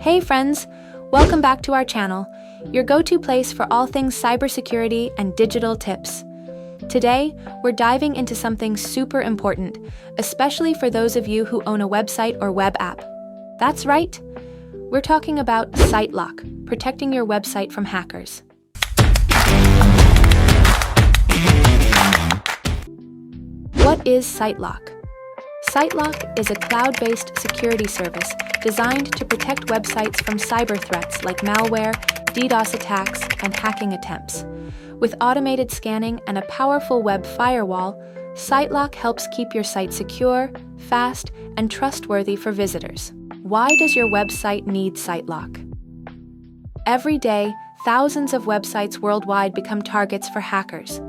Hey friends, welcome back to our channel, your go-to place for all things cybersecurity and digital tips. Today, we're diving into something super important, especially for those of you who own a website or web app. That's right, we're talking about SiteLock, protecting your website from hackers. What is SiteLock? SiteLock is a cloud-based security service designed to protect websites from cyber threats like malware, DDoS attacks, and hacking attempts. With automated scanning and a powerful web firewall, SiteLock helps keep your site secure, fast, and trustworthy for visitors. Why does your website need SiteLock? Every day, thousands of websites worldwide become targets for hackers.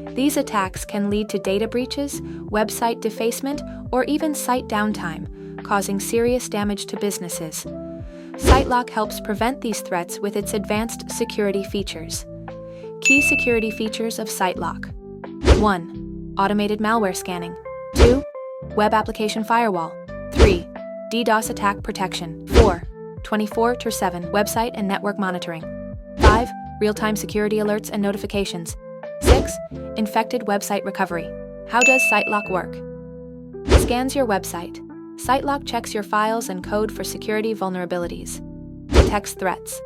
These attacks can lead to data breaches, website defacement, or even site downtime, causing serious damage to businesses. SiteLock helps prevent these threats with its advanced security features. Key security features of SiteLock: 1. Automated malware scanning. 2. Web application firewall. 3. DDoS attack protection. 4. 24/7 website and network monitoring. 5. Real-time security alerts and notifications. 6. Infected website recovery. How does SiteLock work? Scans your website. SiteLock checks your files and code for security vulnerabilities. Detects threats.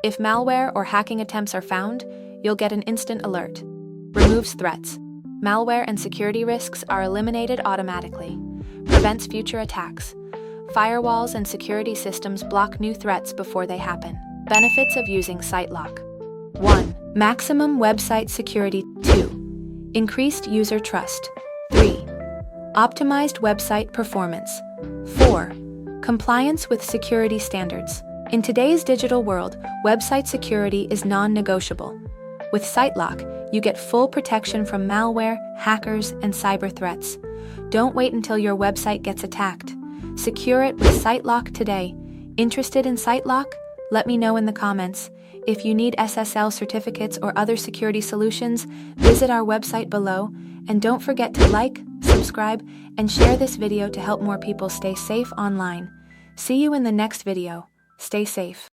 If malware or hacking attempts are found, you'll get an instant alert. Removes threats. Malware and security risks are eliminated automatically. Prevents future attacks. Firewalls and security systems block new threats before they happen. Benefits of using SiteLock: 1. Maximum website security. 2. Increased user trust. 3. Optimized website performance. 4. Compliance with security standards. In today's digital world, website security is non-negotiable. With SiteLock, you get full protection from malware, hackers, and cyber threats. Don't wait until your website gets attacked. Secure it with SiteLock today. Interested in SiteLock? Let me know in the comments. If you need SSL certificates or other security solutions, visit our website below, and don't forget to like, subscribe, and share this video to help more people stay safe online. See you in the next video. Stay safe.